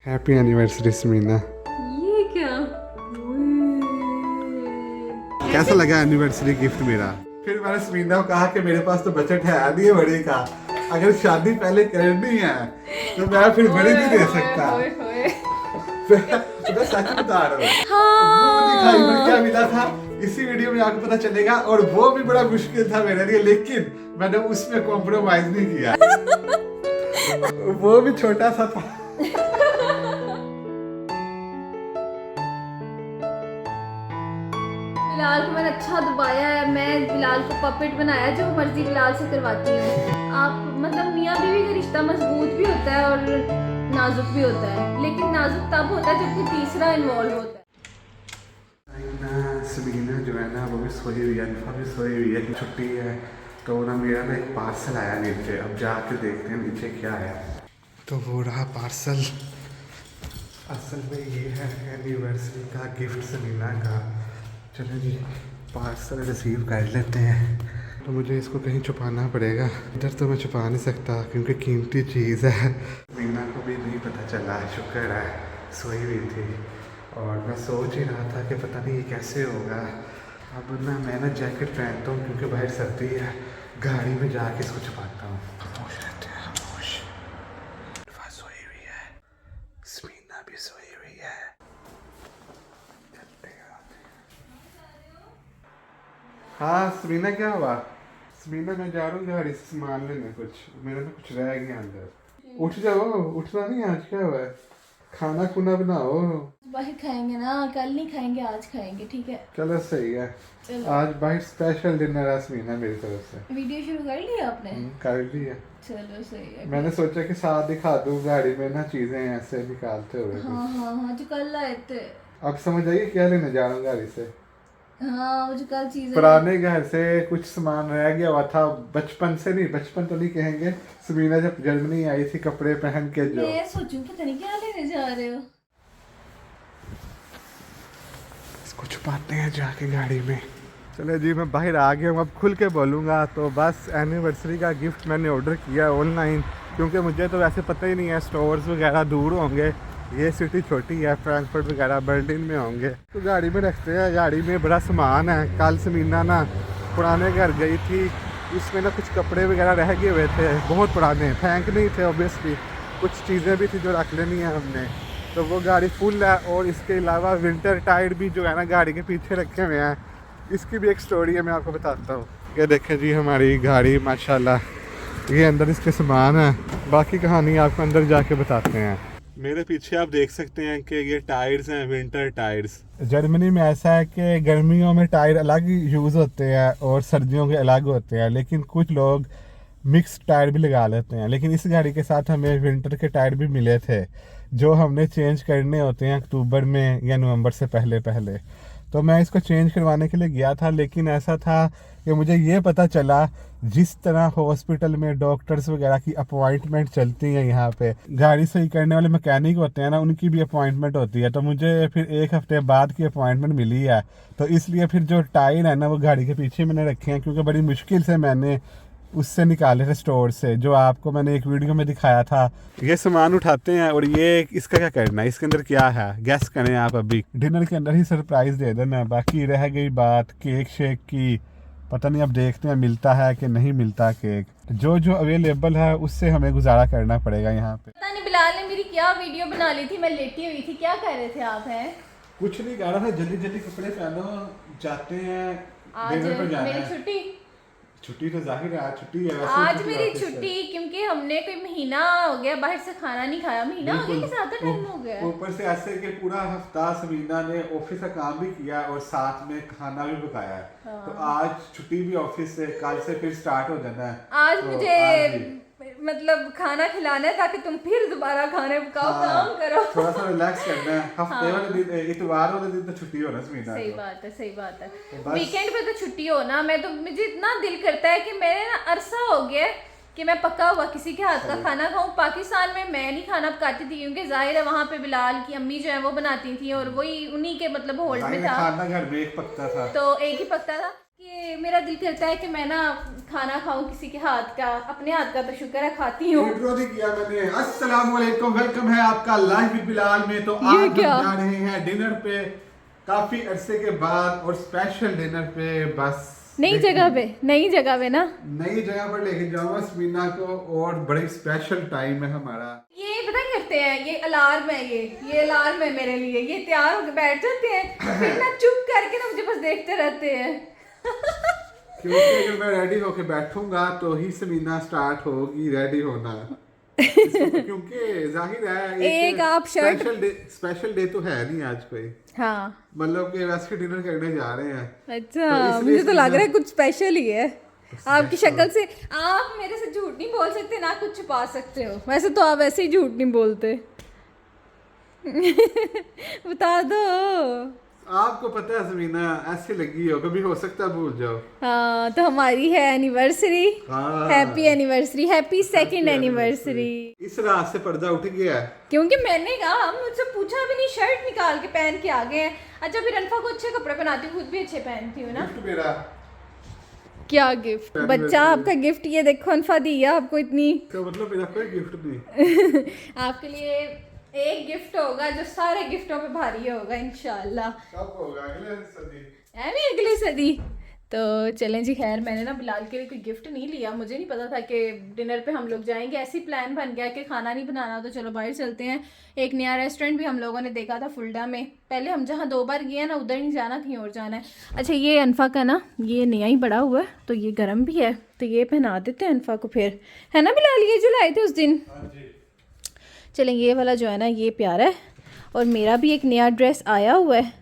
Happy anniversary Samina. ये क्या? कैसा लगा एनिवर्सरी गिफ्ट मेरा? फिर मैंने समीना को कहा कि मेरे पास तो बजट है नहीं है बड़ी का, अगर शादी पहले करनी है तो मैं फिर बड़ी नहीं दे सकता। मैं सच बता रहा हूँ। वो दिखाई में क्या मिला था इसी वीडियो में आपको पता चलेगा, और वो भी बड़ा मुश्किल था मेरे लिए, लेकिन मैंने उसमें कॉम्प्रोमाइज नहीं किया। वो भी छोटा सा था। बिलाल को मैंने अच्छा दबाया है, मैं बिलाल को पपेट बनाया, जो मर्जी बिलाल से करवाती हूँ। आप मतलब मियाँ बीवी का रिश्ता मजबूत भी होता है और नाजुक भी होता है, लेकिन नाजुक तब होता है जब कोई तीसरा इन्वॉल्व होता है। समीना जो है ना वो भी सोई हुई है, अनफा भी सोई हुई है, छुट्टी है तो ना मेरा ना एक पार्सल आया नीचे, अब जाके देखते हैं नीचे क्या है। तो वो रहा पार्सल, असल में ये है एनिवर्सरी का गिफ्ट समीना का। चलो जी पार्सल रिसीव कर लेते हैं। तो मुझे इसको कहीं छुपाना पड़ेगा, इधर तो मैं छुपा नहीं सकता क्योंकि कीमती चीज़ है। समीना को भी नहीं पता चला, शुक्र है सोई हुई थी, और मैं सोच ही रहा था कि पता नहीं ये कैसे होगा। अब ना मैं ना जैकेट पहनता हूँ क्योंकि बाहर सर्दी है, गाड़ी में जाके इसको छुपाता हूँ। खामोश रहते हैं, खामोश। वह सोई हुई है, समीना भी सोई हुई है। चलते हैं। हाँ समीना क्या हुआ? समीना मैं जा रहा हूँ गाड़ी से सामान लेने, कुछ मेरे में कुछ रह गया अंदर। उठ जाओ, उठना नहीं, आज क्या हुआ है? खाना खुना बनाओ। बाहर खाएंगे ना, कल नहीं खाएंगे, आज खाएंगे, ठीक है? चलो सही है। आज बाहर स्पेशल डिनर है समीना मेरी तरफ से। वीडियो शुरू कर लिया आपने? कर ली है। चलो सही है। मैंने सोचा कि साथ दिखा दूं गाड़ी में ना चीजें ऐसे निकालते हुए। हाँ हाँ हाँ, जो कल लाए थे। अब समझ आइए क्या लेने जा रहा हूँ गाड़ी से। हाँ, वो जो कल चीजें पुराने घर से कुछ सामान रह गया हुआ था, बचपन से नहीं, बचपन तो नहीं कहेंगे, समीना जब जर्मनी आई थी कपड़े पहन के जो। मैं सोचूं पता नहीं क्या लेने जा रहे हो। इसको छुपाते हैं जाके गाड़ी में। चलो जी मैं बाहर आ गया हूँ, अब खुल के बोलूँगा। तो बस एनिवर्सरी का गिफ्ट मैंने ऑर्डर किया ऑनलाइन, क्योंकि मुझे तो वैसे पता ही नहीं है, स्टोर्स वगैरह दूर होंगे, ये सिटी छोटी है, फ्रैंकफर्ट वगैरह बर्लिन में होंगे। तो गाड़ी में रखते हैं, गाड़ी में बड़ा सामान है। कल समीना ना पुराने घर गई थी, उसमें ना कुछ कपड़े वगैरह रह गए हुए थे, बहुत पुराने, फेंक नहीं थे ऑब्वियसली, कुछ चीज़ें भी थी जो रख लेनी है हमने। तो वो गाड़ी फुल है, और इसके अलावा विंटर टायर भी जो है ना गाड़ी के पीछे रखे हुए हैं। इसकी भी एक स्टोरी है, मैं आपको बताता हूँ। ये देखें जी हमारी गाड़ी माशाल्लाह, ये अंदर इसके सामान है, बाकी कहानी आपको अंदर जाके बताते हैं। मेरे पीछे आप देख सकते हैं कि ये टायर्स हैं, विंटर टायर्स। जर्मनी में ऐसा है कि गर्मियों में टायर अलग यूज़ होते हैं और सर्दियों के अलग होते हैं, लेकिन कुछ लोग मिक्स टायर भी लगा लेते हैं। लेकिन इस गाड़ी के साथ हमें विंटर के टायर भी मिले थे, जो हमने चेंज करने होते हैं अक्टूबर में या नवंबर से पहले पहले। तो मैं इसको चेंज करवाने के लिए गया था, लेकिन ऐसा था कि मुझे ये पता चला, जिस तरह हॉस्पिटल में डॉक्टर्स वगैरह की अपॉइंटमेंट चलती है, यहाँ पे गाड़ी सही करने वाले मैकेनिक होते हैं ना, उनकी भी अपॉइंटमेंट होती है। तो मुझे फिर 1 हफ्ते बाद की अपॉइंटमेंट मिली है, तो इसलिए फिर जो टायर है ना वो गाड़ी के पीछे मैंने रखे हैं, क्योंकि बड़ी मुश्किल से मैंने उससे निकाले थे स्टोर से, जो आपको मैंने एक वीडियो में दिखाया था। ये सामान उठाते हैं, और ये इसका क्या करना है, इसके अंदर क्या है गैस करें आप। अभी डिनर के अंदर ही सरप्राइज दे देना, बाकी रह गई बात केक शेक की, पता नहीं अब देखते हैं मिलता है कि नहीं मिलता केक। जो जो अवेलेबल है उससे हमें गुजारा करना पड़ेगा यहाँ पे। पता नहीं बिलाल ने मेरी क्या वीडियो बना ली थी, मैं लेटी हुई थी, क्या कह रहे थे आप? हैं कुछ नहीं कह रहा था, जल्दी जल्दी कपड़े पहनो, जाते हैं आज डिनर पे जाना मेरी है। छुट्टी, छुट्टी तो जाहिर है आज छुट्टी है, वैसे आज छुट्टी मेरी ऑफिस है। छुट्टी, क्योंकि हमने कोई महीना हो गया बाहर से खाना नहीं खाया। महीना हो गया कि ज्यादा टाइम हो गया? ऊपर से ऐसे कि पूरा हफ्ता समीना ने ऑफिस का काम भी किया और साथ में खाना भी पकाया है। हाँ। तो आज छुट्टी भी ऑफिस से, कल से फिर स्टार्ट हो जाना है। आज तो मुझे आज मतलब खाना खिलाना है, ताकि तुम फिर दोबारा खाने पकाओ, काम करो। थोड़ा सा रिलैक्स करना है। हफ्ते वाले दिन, इतवार वाले दिन तो छुट्टी हो ना समीना सही को। बात है, सही बात है। तो वीकेंड पे तो छुट्टी हो ना, मैं तो, मुझे इतना दिल करता है कि मैंने ना अरसा हो गया कि मैं पका हुआ किसी के हाथ का खाना खाऊं। पाकिस्तान में मैं नहीं खाना पकाती थी, क्योंकि जाहिर है वहाँ पे बिलाल की अम्मी जो है वो बनाती थी, और वही उन्हीं के मतलब होल्ड में था, खाना घर में एक पकता था, तो एक ही पकता था। कि मेरा दिल करता है कि मैं ना खाना खाऊं किसी के हाथ का, अपने हाथ का तो शुक्र है खाती हूँ। इंट्रो नहीं किया मैंने। अस्सलाम वालेकुम, वेलकम है आपका लाइव विद बिलाल में। तो ये आज हम क्या? जा रहे हैं डिनर पे, काफी अरसे के बाद, और स्पेशल डिनर पे। बस नई जगह पे, नई जगह पे ना, नई जगह पर लेके जाऊंगा समीना को, और बड़ी स्पेशल टाइम है हमारा। ये पता क्या करते हैं, ये अलार्म है, ये अलार्म है मेरे लिए। ये तैयार होकर बैठ जाते हैं, फिर ना चुप करके ना मुझे बस देखते रहते हैं। क्योंकि अगर मैं रेडी होके बैठूंगा तो ही समीना स्टार्ट होगी रेडी होना। क्योंकि जाहिर है एक आप शर्ट स्पेशल डे तो है नहीं आज कोई, हाँ, मतलब कि वैसे डिनर करने जा रहे हैं। अच्छा तो इसलिए मुझे तो लग रहा है इसमें- कुछ स्पेशल ही है। आपकी शक्ल से आप मेरे से झूठ नहीं बोल सकते, ना कुछ छुपा सकते हो। वैसे तो आप वैसे ही झूठ नहीं बोलते। बता दो। आपको पता है समीना, ऐसे लगी हो, कभी हो सकता है भूल जाओ। हाँ, तो हमारी है एनिवर्सरी। हाँ। Happy anniversary, happy second anniversary. इस रात से पर्दा उठ गया है। क्योंकि मैंने कहा, मुझसे पूछा भी नहीं, शर्ट निकाल के पहन के आ गए हैं। अच्छा, फिर अनफा को अच्छे कपड़े पहनाती हूँ, खुद भी अच्छे पहनती हूँ ना। गिफ्ट मेरा। क्या गिफ्ट? बच्चा आपका गिफ्ट, ये देखो अनफा दिया आपको इतनी। तो मतलब मेरा कोई गिफ्ट नहीं। आपके लिए एक गिफ्ट होगा जो सारे गिफ्टों पे भारी होगा इंशाल्लाह। कब होगा? अगले सदी। है नहीं अगली सदी। तो चलें जी, खैर मैंने ना बिलाल के लिए कोई गिफ्ट नहीं लिया। मुझे नहीं पता था कि डिनर पे हम लोग जाएंगे, ऐसी प्लान बन गया कि खाना नहीं बनाना, तो चलो बाहर चलते हैं। एक नया रेस्टोरेंट भी हम लोगों ने देखा था फुलडा में। पहले हम जहाँ 2 बार गए हैं ना, उधर नहीं जाना, कहीं और जाना है। अच्छा, ये अनफा का ना, ये नया ही बड़ा हुआ है, तो ये गर्म भी है, तो ये पहना देते हैं अनफा को फिर, है ना बिलाल? ये जो लाए थे उस दिन। चलें, ये वाला जो है ना, ये प्यारा है। और मेरा भी एक नया ड्रेस आया हुआ है।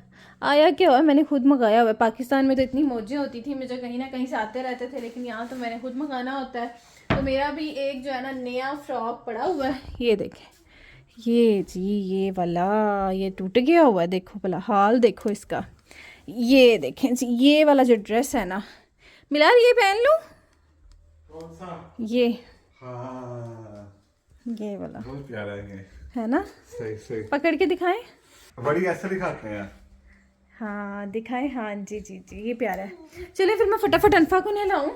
आया क्या हुआ है, मैंने खुद मंगाया हुआ है। पाकिस्तान में तो इतनी मौजें होती थी, मुझे कहीं ना कहीं से आते रहते थे, लेकिन यहाँ तो मैंने खुद मंगाना होता है। तो मेरा भी एक जो है ना नया फ्रॉक पड़ा हुआ है। ये देखें, ये जी, ये वाला, ये टूट गया हुआ है, देखो भला हाल देखो इसका। ये देखें जी, ये वाला जो ड्रेस है ना, मिलाल ये पहन लूँ? कौन सा? ये, हाँ, ये वाला बहुत प्यारा है ये। है ना? सही सही। पकड़ के दिखाएं। बड़ी ऐसे दिखाते हैं। हाँ दिखाएं, हाँ जी जी जी, ये प्यारा है। चलिए फिर मैं फटाफट अनफा को नहलाऊं,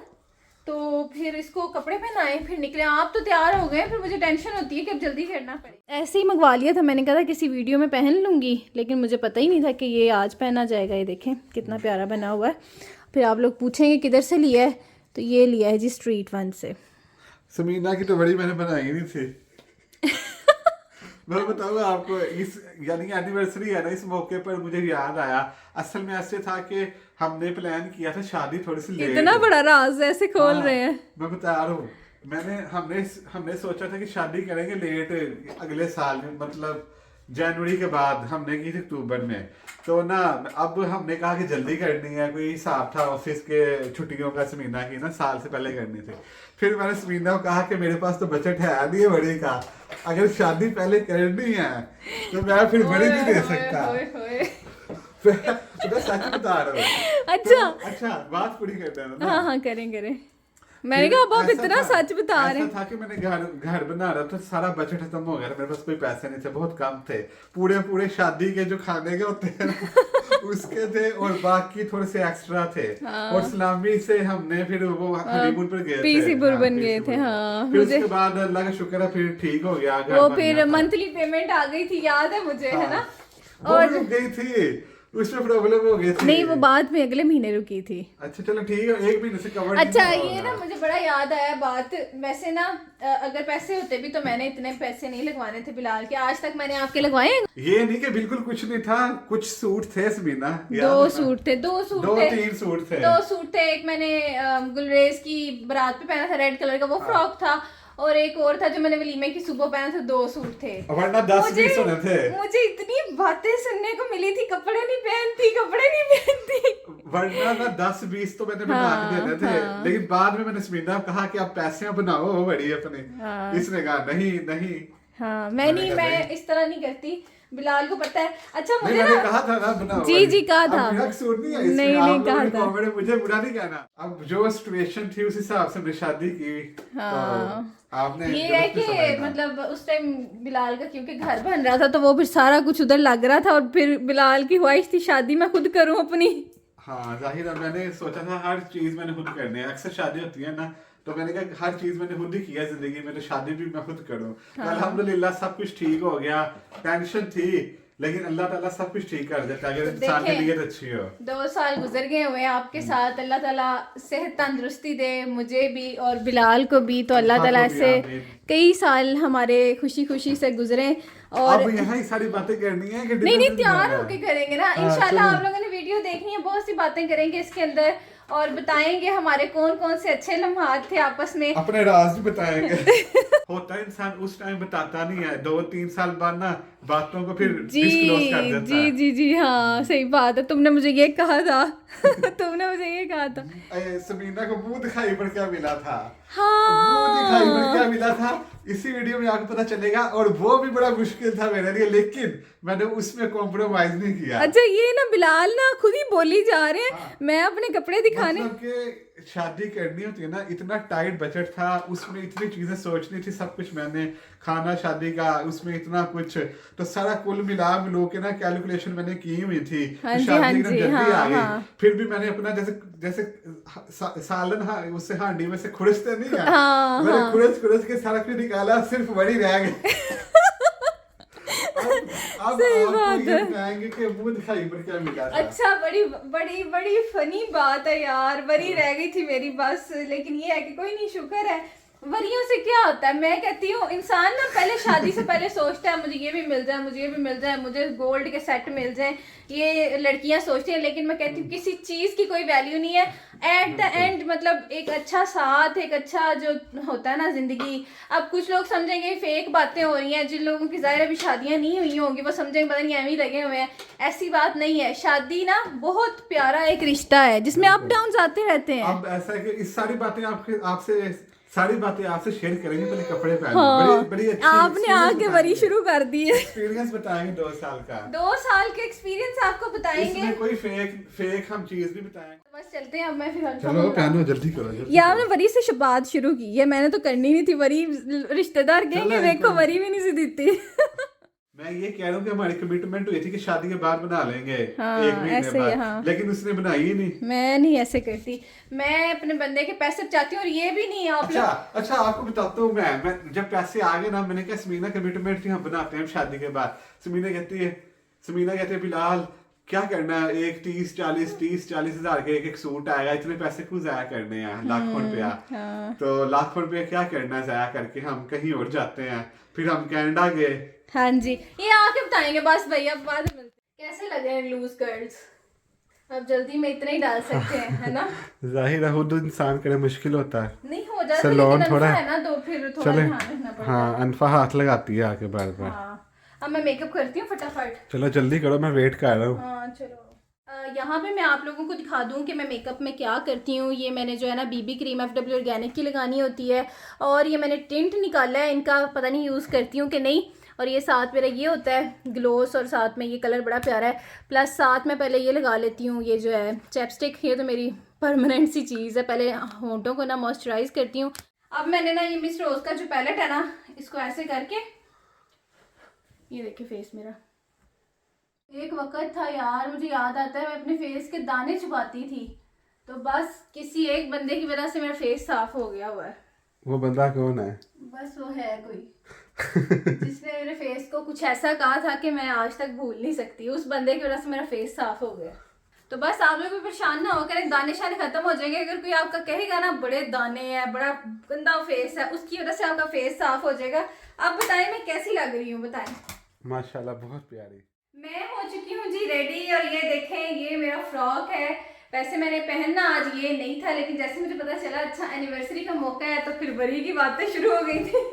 तो फिर इसको कपड़े पहनाएं, फिर निकले। आप तो तैयार हो गए, फिर मुझे टेंशन होती है कि अब जल्दी करना पड़े। ऐसे ही मंगवा लिया था मैंने, कहा था किसी वीडियो में पहन लूँगी, लेकिन मुझे पता ही नहीं था कि ये आज पहना जाएगा। ये देखें कितना प्यारा बना हुआ है। फिर आप लोग पूछेंगे किधर से लिया है, तो ये लिया है जी स्ट्रीट वन से। समीना की तो बड़ी मैंने बनाई नहीं थी। मैं बताऊँ आपको, इस यानी एनिवर्सरी है ना, इस मौके पर मुझे याद आया। असल में ऐसे था कि हमने प्लान किया था शादी थोड़ी सी लेट। इतना बड़ा राज ऐसे खोल रहे हैं। मैं बता रहा हूँ, हमने सोचा था कि शादी करेंगे लेट अगले साल में, मतलब जनवरी के बाद। हमने की थी अक्टूबर में। तो ना अब हमने कहा कि जल्दी करनी है, कोई हिसाब था ऑफिस के छुट्टियों का समीना की ना, साल से पहले करनी थी। फिर मैंने समीना को कहा कि मेरे पास तो बजट है नहीं है बड़ी का, अगर शादी पहले करनी है तो मैं फिर बड़ी नहीं दे सकता। मैं सच बता रहा हूँ। अच्छा अच्छा, बात पूरी करते हैं ना। हाँ हाँ, करें करें। मैंने कहा अब आप ऐसा इतना था- सच बता रहे ऐसा हैं। था कि मैंने घर बना रहा था, सारा बजट खत्म हो गया था, मेरे पास कोई पैसे नहीं थे, बहुत कम थे। पूरे शादी के जो खाने के होते हैं ना, उसके थे, और बाकी थोड़े से एक्स्ट्रा थे। और सलामी से हमने फिर वो हनीमून पर गए थे, पीसी बुरबन हाँ, गए पीसी थे, बुरबन। हाँ, फिर मुझे उसके बाद अल्लाह का शुक्र है फिर ठीक हो गया, घर वो बन फिर गया था। मंथली पेमेंट आ गई थी, याद है मुझे, है ना? वो भी रुक गई थी, उसमें प्रॉब्लम हो गई थी। नहीं, वो बाद में अगले महीने रुकी थी। अच्छा चलो ठीक है, 1 महीने से कवर अच्छा, नहीं ये हुआ ना मुझे बड़ा याद आया बात। वैसे ना अगर पैसे होते भी तो मैंने इतने पैसे नहीं लगवाने थे बिलाल के। आज तक मैंने आपके लगवाए हैं? ये नहीं कि बिल्कुल कुछ नहीं था, कुछ सूट थे समीना, याद है 2 ना? सूट थे, 2 सूट दो थे, 3 सूट थे। 2 सूट थे। एक मैंने गुलरेज की बारात पे पहना था, रेड कलर का वो फ्रॉक था, और एक और था जो मैंने वलीमे की सुबह पहना था। 2 सूट थे। वरना 10-20 होने थे। मुझे इतनी बातें सुनने को मिली थी, कपड़े नहीं पहनती, कपड़े नहीं पहनती। वरना ना 10-20 तो मैंने बना के देने थे। लेकिन बाद में मैंने समीना को कहा कि आप पैसे बनाओ बड़ी अपने। इसने कहा नहीं नहीं। हाँ, मैं इस तरह नहीं करती, बिलाल को पता है। अच्छा नहीं, मुझे मैंने ना कहा था ना बनाओ। जी जी कहा अब था। मेरा कसूर नहीं है इसमें, नहीं, आप नहीं लोगों कहा ने था। कमेंट मुझे बुरा नहीं कहना। अब जो सिचुएशन थी उस हिसाब से हमने शादी की। हाँ। तो आपने ये गलत है नहीं कि समझना। मतलब उस टाइम बिलाल का क्योंकि घर बन रहा था, तो वो फिर सारा कुछ उधर लग रहा था, और फिर बिलाल की ख्वाहिश थी शादी मैं खुद करूं अपनी। हाँ जाहिर है, मैंने सोचा था हर चीज मैंने खुद करनी है। अक्सर शादी होती है ना, तो मैंने कहा हर चीज मैंने खुद ही किया जिंदगी में, तो शादी भी मैं खुद करूँ। तो अल्हम्दुलिल्लाह सब कुछ ठीक हो गया। टेंशन थी, लेकिन अल्लाह ताला सब कुछ ठीक कर देता है अगर इंसान की नीयत अच्छी हो। 2 साल गुजर गए हुए हैं आपके साथ, अल्लाह ताला सेहत तंदुरुस्ती दे मुझे भी और बिलाल को भी। तो अल्लाह ताला ऐसे कई साल हमारे खुशी खुशी से गुजरे। और अब यहाँ ही सारी बातें करनी है कि नहीं तैयार होके करेंगे ना इंशाल्लाह। आप लोगों ने वीडियो देखनी है, बहुत सी बातें करेंगे इसके अंदर और बताएंगे हमारे कौन कौन से अच्छे लम्हात थे आपस में, अपने राज भी बताएंगे। होता है इंसान उस टाइम बताता नहीं है, 2-3 साल बाद ना बातों को फिर डिस्क्लोज कर देता जी है। जी जी हाँ सही बात है। तुमने मुझे ये कहा था तुमने मुझे ये कहा था। समीना को मुंह दिखाई पर क्या मिला था, हाँ मुंह दिखाई पर क्या मिला था इसी वीडियो में आपको पता चलेगा। और वो भी बड़ा मुश्किल था मेरे लिए, लेकिन मैंने उसमें कॉम्प्रोमाइज नहीं किया। अच्छा ये ना बिलाल ना खुद ही बोली जा रहे हैं। हाँ। मैं अपने कपड़े दिखाने मतलब कि शादी करनी होती है ना, इतना टाइट बजट था, उसमें इतनी चीजें सोचनी थी, सब कुछ मैंने, खाना शादी का उसमें इतना कुछ, तो सारा कुल मिला मिलो के ना कैलकुलेशन मैंने की हुई थी। हाँ जी, शादी हाँ एकदम जी, जल्दी हाँ, आ गई। हाँ। फिर भी मैंने अपना जैसे जैसे सालन उससे हांडी में से खुरसते नहीं है, हाँ, मैंने हाँ। खुरस के सारा कुछ निकाला, सिर्फ वही रह गई। अब सही आपको बात ये है। बताएंगे कि मुंह दिखाई पर क्या मिला था। अच्छा बड़ी बड़ी बड़ी फनी बात है यार, वरी रह गई थी मेरी बस। लेकिन ये है कि कोई नहीं, शुक्र है। वरियों से क्या होता है, मैं कहती हूँ इंसान ना पहले शादी से पहले सोचता है मुझे ये भी मिल जाए, मुझे ये भी मिल जाए, मुझे गोल्ड के सेट मिल जाए, ये लड़कियां सोचती हैं। लेकिन मैं कहती हूँ किसी चीज की कोई वैल्यू नहीं है एट द एंड। मतलब एक अच्छा साथ, एक अच्छा जो होता है ना जिंदगी। अब कुछ लोग समझेंगे फेक बातें हो रही हैं, जिन लोगों की जाहिर अभी शादियां नहीं हुई होंगी वो समझेंगे पता नहीं एवं ही लगे हुए हैं। ऐसी बात नहीं है, शादी ना बहुत प्यारा एक रिश्ता है जिसमें अप डाउन आते रहते हैं। अब ऐसा है कि इस सारी बातें आपसे शेयर करेंगे, पहले कपड़े पहन। हाँ, बड़ी बड़ी अच्छी आपने आगे वरी शुरू कर दी है। एक्सपीरियंस बताएंगे 2 साल का। 2 साल के एक्सपीरियंस आपको बताएंगे। इसमें कोई फेक हम चीज भी बताएंगे। बस चलते हैं अब। मैं फिर चलो पहनो, जल्दी करो जल्दी यार करो। ने वरी से बात शुरू की है, मैंने तो करनी नहीं थी। वरी रिश्तेदार कहेंगे चलो, देखो एक वरी भी नहीं सी देती। मैं ये कह रहा हूँ कि हमारी कमिटमेंट हुई थी कि शादी के बाद बना लेंगे, हाँ, 1 महीने ऐसे ही, बाद, हाँ। लेकिन उसने बनाई ही नहीं। मैं नहीं ऐसे करती, मैं अपने बंदे के पैसे बचाती हूँ। और ये भी नहीं आप अच्छा आपको बताता हूँ मैं जब पैसे आ गए ना, मैंने कहा समीना कमिटमेंट थी हम बनाते हैं शादी के बाद। समीना कहती है बिलाल क्या करना है, 30-40 हज़ार के एक सूट आएगा, इतने पैसे क्यों जाया करने हैं, लाखों रुपया। हाँ। तो लाखों रुपया क्या करना है जाया करके, हम कहीं और जाते हैं। फिर हम कनाडा गए। हाँ जी, ये आके बताएंगे बस भैया, बाद में मिलते हैं। कैसे लगे हैं लूज गर्ल्स? अब जल्दी में इतने ही डाल सकते हैं, है ना? जाहिर है खुद इंसान करे मुश्किल होता है, नहीं हो जाता, सैलून लेकिन थोड़ा है ना, तो फिर थोड़ा चले। ध्यान रखना पड़ता है। हाँ अनफा हाथ लगाती है आके बार बार। हाँ, अब मैं मेकअप करती हूँ फटाफट। चलो जल्दी करो, मैं वेट कर रहा हूँ। हाँ चलो। यहाँ पे मैं आप लोगों को दिखा दूँ कि मैं मेकअप में क्या करती हूँ। ये मैंने जो है ना बीबी क्रीम FW ऑर्गेनिक की लगानी होती है, और ये मैंने टिंट निकाला है इनका, पता नहीं यूज़ करती हूँ कि नहीं। और ये साथ मेरा ये होता है ग्लोस, और साथ में ये कलर बड़ा प्यारा है। प्लस साथ में पहले ये लगा लेती हूँ, ये जो है चैपस्टिक, ये तो मेरी परमानेंट सी चीज़ है। पहले होंठों को ना मॉइस्चराइज करती हूँ। अब मैंने ना ये मिस रोज़ का जो पैलेट है ना, इसको ऐसे करके, ये देखिए फेस मेरा। एक वक्त था यार, मुझे याद आता है मैं अपने फेस के दाने छुपाती थी, तो बस किसी एक बंदे की वजह से मेरा फेस साफ हो गया हुआ है। वो बंदा कौन है? बस वो है कोई जिसने मेरे फेस को कुछ ऐसा कहा था कि मैं आज तक भूल नहीं सकती। उस बंदे की वजह से मेरा फेस साफ हो गया। तो बस आप लोग भी परेशान ना होकर, दाने शाने खत्म हो जाएंगे। अगर कोई आपका कहेगा ना बड़े दाने हैं, बड़ा गंदा फेस है, उसकी वजह से आपका फेस साफ हो जाएगा। अब बताएं मैं कैसी लग रही हूँ, बताएं। माशाल्लाह बहुत प्यारी। मैं हो चुकी हूँ जी रेडी, और ये देखें ये मेरा फ्रॉक है। वैसे मैंने पहनना आज ये नहीं था, लेकिन जैसे मुझे पता चला अच्छा एनिवर्सरी का मौका है, तो फिर बड़ी की बातें शुरू हो गई थी।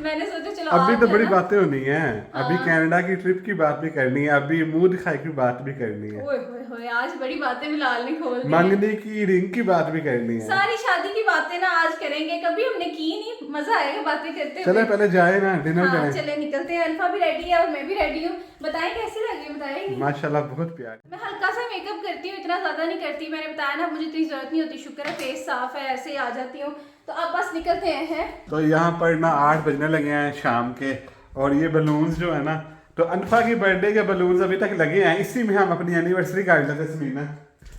मैंने सोचा चलो अभी आज तो है बड़ी ना। बातें होनी है, अभी कनाडा की ट्रिप की बात भी करनी है, अभी मुंह दिखाई की बात भी करनी है, ओए होए होए, आज बड़ी बातें बिलाल ने खोल दी हैं। मांगने की रिंग की बात भी करनी है। सारी शादी की बातें ना आज करेंगे, कभी हमने की नहीं, मजा आएगा बातें करते चले हुए। पहले जाए ना, डिनर हाँ करें। चले निकलते हैं। अल्फा भी रेडी है और मैं भी रेडी हूँ। बताएं कैसी लगी, बताएं। माशाल्लाह बहुत प्यारी। मैं हल्का सा मेकअप करती हूँ, इतना ज्यादा नहीं करती। मैंने बताया ना मुझे इतनी जरूरत नहीं होती, शुक्र है फेस साफ है, ऐसे ही आ जाती हूँ। तो अब बस निकलते हैं। तो यहाँ पर ना 8 बजने लगे हैं शाम के, और ये बलून्स जो है ना, तो अनफा की बर्थडे के बलून्स अभी तक लगे हैं, इसी में हम अपनी एनिवर्सरी काट लेते हैं। समीना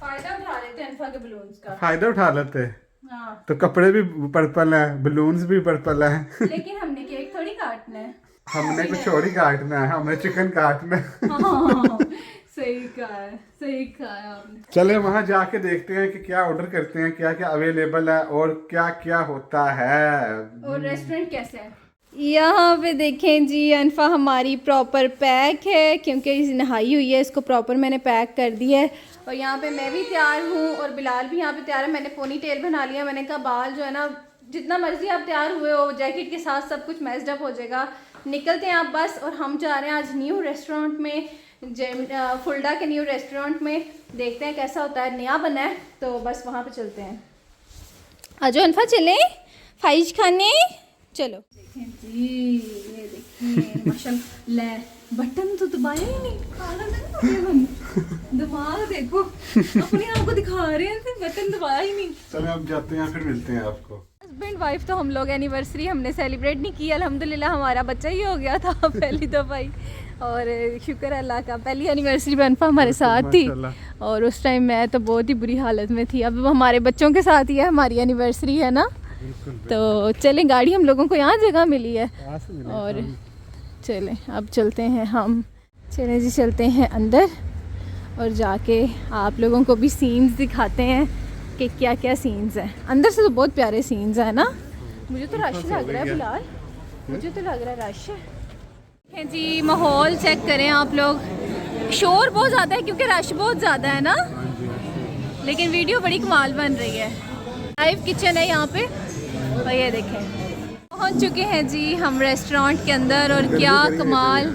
फायदा उठा लेते हैं अनफा के बलून्स का। फायदा उठा लेते हैं। हाँ। तो कपड़े भी पर्पल है, बलून्स भी पर्पल है। लेकिन हमने केक थोड़ी काटना है। हमने कुछ और ही काटना है, हमने चिकन काटना है। हाँ, सही कहा है, सही कहा है आपने। चले वहां जाके देखते हैं कि क्या ऑर्डर करते हैं, क्या क्या अवेलेबल है और क्या क्या होता है और रेस्टोरेंट कैसा है। यहाँ पे देखें जी, अनफा हमारी प्रॉपर पैक है क्योंकि नहाई हुई है, इसको प्रॉपर मैंने पैक कर दिया है। और यहाँ पे मैं भी तैयार हूँ और बिलाल भी यहाँ पे तैयार है। मैंने पोनी टेल बना लिया। मैंने कहा बाल जो है ना, जितना मर्जी आप तैयार हुए हो, जैकेट के साथ सब कुछ मैस्ड अप हो जाएगा। निकलते हैं आप बस। और हम जा रहे हैं आज न्यू रेस्टोरेंट में, फुल्डा के न्यू रेस्टोरेंट में। देखते हैं कैसा होता है, नया बना है तो बस वहाँ पे चलते हैं। आजो अनफा चलें फाइज खाने, चलो। देखें जी, ये देखिए माशाल्लाह। ले बटन तो दबाया ही नहीं, पागल नहीं हम। दिमाग देखो, अपने आप को दिखा रहे हैं तो बटन दबाया ही नहीं। चलो हम जाते हैं, फिर मिलते हैं आपको। हस्बैंड वाइफ तो हम लोग एनिवर्सरी हमने सेलिब्रेट नहीं की, अल्हम्दुलिल्लाह हमारा बच्चा ही हो गया था पहली दफ़ा ही। और शुक्र अल्लाह का, पहली एनिवर्सरी पे अनफा हमारे साथ थी और उस टाइम मैं तो बहुत ही बुरी हालत में थी। अब हमारे बच्चों के साथ ही है हमारी एनिवर्सरी, है ना। तो चलें, गाड़ी हम लोगों को यहाँ जगह मिली है और चलें अब चलते हैं हम। चलें जी, चलते हैं अंदर और जाके आप लोगों को भी सीन्स दिखाते हैं कि क्या क्या सीन्स हैं। अंदर से तो बहुत प्यारे सीन्स हैं ना। मुझे तो रश लग रहा है फिलहाल, मुझे तो लग रहा है रश है जी। माहौल चेक करें आप लोग, शोर बहुत ज़्यादा है क्योंकि रश बहुत ज़्यादा है ना, लेकिन वीडियो बड़ी कमाल बन रही है। लाइव किचन है यहाँ पे और ये देखें पहुँच चुके हैं जी हम रेस्टोरेंट के अंदर। और क्या कमाल,